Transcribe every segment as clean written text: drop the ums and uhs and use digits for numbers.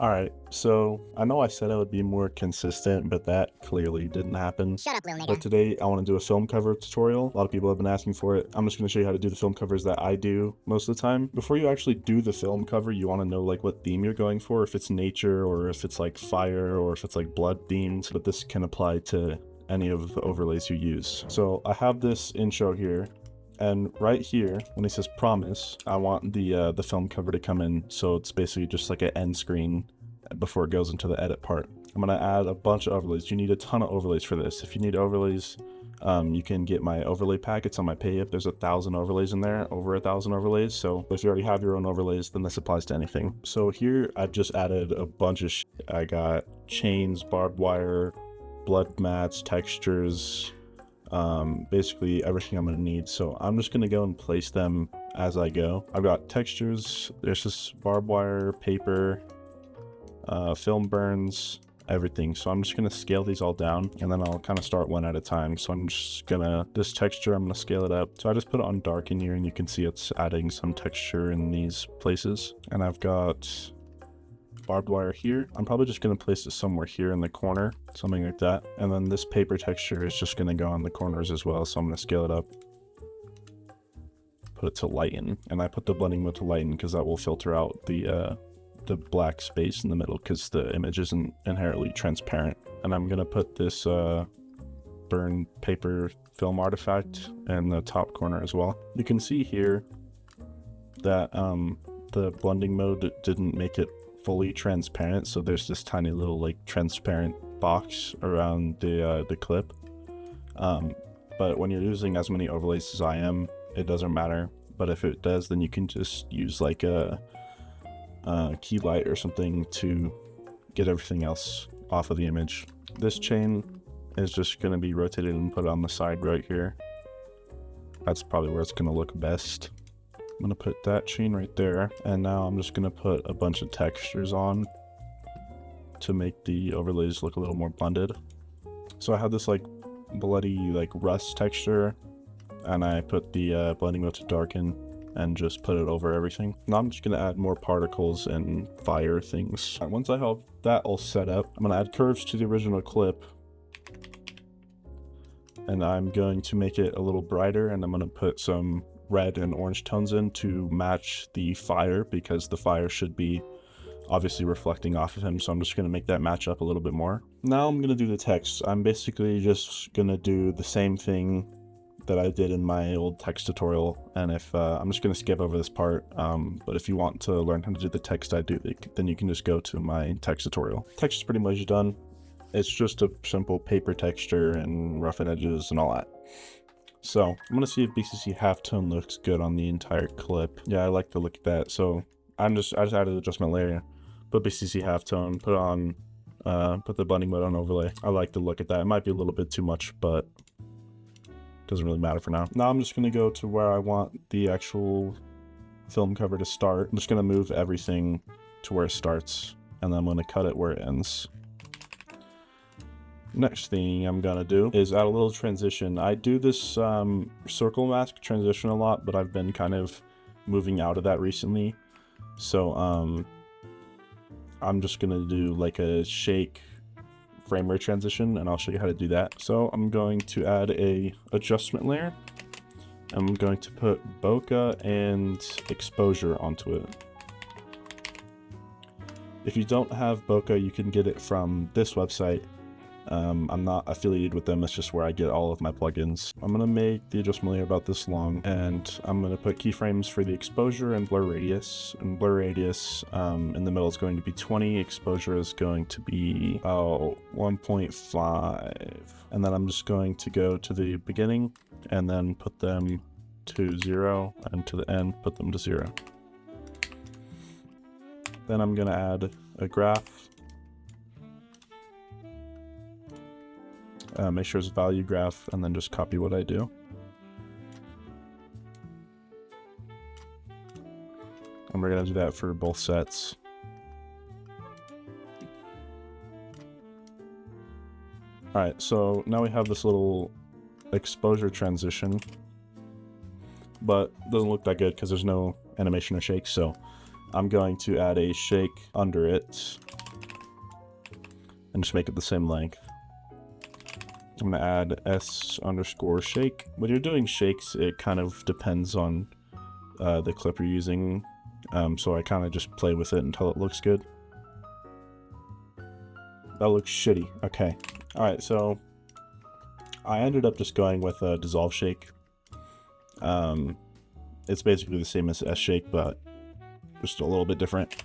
Alright, so I know I said I would be more consistent, but that clearly didn't happen. Shut up, little nigga. But today I want to do a film cover tutorial. A lot of people have been asking for it. I'm just going to show you how to do the film covers that I do most of the time. Before you actually do the film cover, you want to know like what theme you're going for, if it's nature or if it's like fire or if it's like blood themed, but this can apply to any of the overlays you use. So I have this intro here. And right here, when it says promise, I want the film cover to come in, so it's basically just like an end screen before it goes into the edit part. I'm gonna add a bunch of overlays. You need a ton of overlays for this. If you need overlays, you can get my overlay pack. It's on my pay-up. There's 1,000 overlays in there, over 1,000 overlays. So if you already have your own overlays, then this applies to anything. So here, I've just added a bunch of I got chains, barbed wire, blood mats, textures, basically everything I'm gonna need. So I'm just gonna go and place them as I go. I've got textures, there's this barbed wire, paper, film burns, everything. So I'm just gonna scale these all down and then I'll kind of start one at a time. So I'm just gonna, this texture, I'm gonna scale it up. So I just put it on dark in here and you can see it's adding some texture in these places. And I've got barbed wire here. I'm probably just going to place it somewhere here in the corner, something like that. And then this paper texture is just going to go on the corners as well. So I'm going to scale it up, put it to lighten, and I put the blending mode to lighten because that will filter out the black space in the middle because the image isn't inherently transparent. And I'm going to put this burn paper film artifact in the top corner as well. You can see here that the blending mode didn't make it fully transparent, so there's this tiny little like transparent box around the clip, but when you're using as many overlays as I am, it doesn't matter. But if it does, then you can just use like a key light or something to get everything else off of the image. This chain is just going to be rotated and put on the side right here. That's probably where it's going to look best. I'm gonna put that chain right there, and now I'm just gonna put a bunch of textures on to make the overlays look a little more blended. So I have this like bloody like rust texture, and I put the blending mode to darken and just put it over everything. Now I'm just gonna add more particles and fire things. Once I have that all set up, I'm gonna add curves to the original clip, and I'm going to make it a little brighter, and I'm gonna put some red and orange tones in to match the fire, because the fire should be obviously reflecting off of him. So I'm just going to make that match up a little bit more. Now I'm going to do the text. I'm basically just going to do the same thing that I did in my old text tutorial, and if I'm just going to skip over this part, but if you want to learn how to do the text I do, then you can just go to my text tutorial. Text is pretty much done. It's just a simple paper texture and rough edges and all that. So I'm gonna see if BCC halftone looks good on the entire clip. Yeah, I like the look at that. So I just added adjustment layer, put BCC halftone, put on put the blending mode on overlay. I like the look at that. It might be a little bit too much, but doesn't really matter for now. Now I'm just gonna go to where I want the actual film cover to start. I'm just gonna move everything to where it starts, and then I'm gonna cut it where it ends. Next thing I'm gonna do is add a little transition. I do this circle mask transition a lot, but I've been kind of moving out of that recently. So I'm just gonna do like a shake frame rate transition, and I'll show you how to do that. So I'm going to add a adjustment layer. I'm going to put bokeh and exposure onto it. If you don't have bokeh, you can get it from this website. I'm not affiliated with them, it's just where I get all of my plugins. I'm gonna make the adjustment layer about this long, and I'm gonna put keyframes for the exposure and blur radius. And blur radius in the middle is going to be 20, exposure is going to be 1.5. And then I'm just going to go to the beginning and then put them to 0, and to the end put them to 0. Then I'm gonna add a graph. Make sure it's a value graph, and then just copy what I do. And we're gonna do that for both sets. Alright, so now we have this little exposure transition, but it doesn't look that good because there's no animation or shake, so I'm going to add a shake under it. and just make it the same length. I'm gonna add s_shake. When you're doing shakes, it kind of depends on the clip you're using. So I kind of just play with it until it looks good. That looks shitty. Okay. Alright, so I ended up just going with a dissolve shake. It's basically the same as S-shake, but just a little bit different.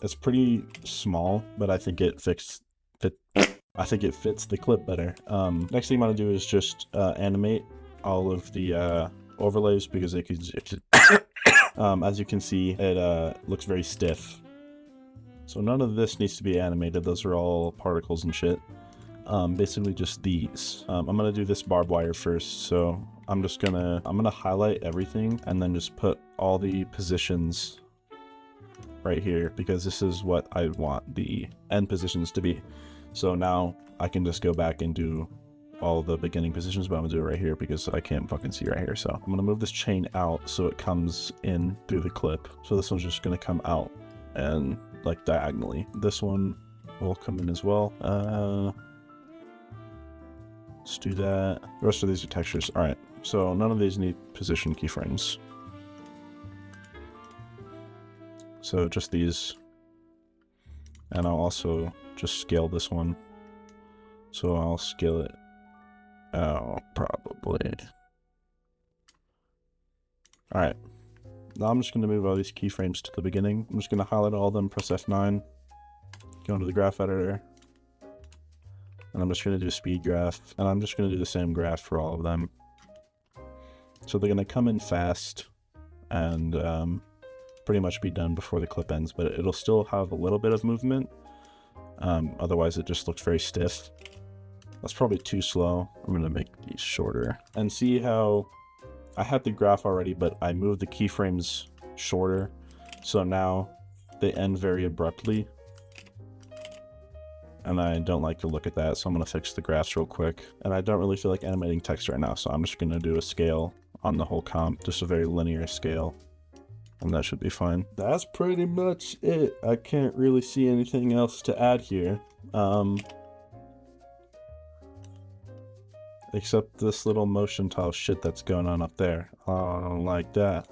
It's pretty small, but I think it fits the clip better. Next thing I'm gonna do is just animate all of the overlays, because as you can see, it looks very stiff. So none of this needs to be animated. Those are all particles and shit. Basically just these. I'm gonna do this barbed wire first, so I'm gonna highlight everything and then just put all the positions right here, because this is what I want the end positions to be. So now I can just go back and do all the beginning positions, but I'm gonna do it right here because I can't fucking see right here. So I'm gonna move this chain out so it comes in through the clip. So this one's just gonna come out and like diagonally. This one will come in as well. Let's do that. The rest of these are textures. All right, so none of these need position keyframes. So just these. And I'll also just scale this one. So I'll scale it out probably. All right. Now I'm just going to move all these keyframes to the beginning. I'm just going to highlight all of them, press F9, go into the graph editor, and I'm just going to do a speed graph, and I'm just going to do the same graph for all of them. So they're going to come in fast and pretty much be done before the clip ends, but it'll still have a little bit of movement. Otherwise it just looks very stiff. That's probably too slow. I'm going to make these shorter. And see how I had the graph already, but I moved the keyframes shorter. So now they end very abruptly. And I don't like to look at that, so I'm going to fix the graphs real quick. And I don't really feel like animating text right now, so I'm just going to do a scale on the whole comp, just a very linear scale. And that should be fine. That's pretty much it. I can't really see anything else to add here. Except this little motion tile shit that's going on up there. I don't like that.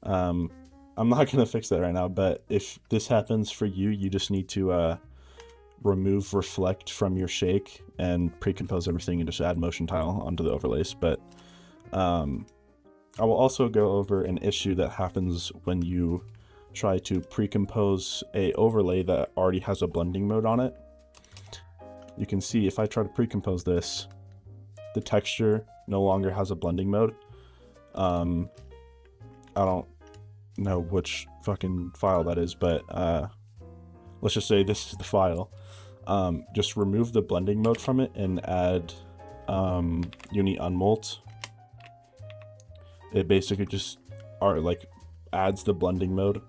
I'm not gonna fix that right now, but if this happens for you, you just need to remove reflect from your shake and pre-compose everything and just add motion tile onto the overlays. But I will also go over an issue that happens when you try to pre-compose a overlay that already has a blending mode on it. You can see if I try to pre-compose this, the texture no longer has a blending mode. I don't know which fucking file that is, but let's just say this is the file. Just remove the blending mode from it and add uni unmult. It basically just adds the blending mode,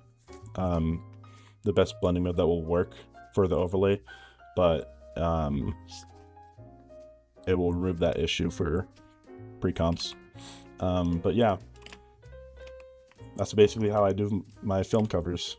the best blending mode that will work for the overlay, but it will remove that issue for pre-comps. But yeah, that's basically how I do my film covers.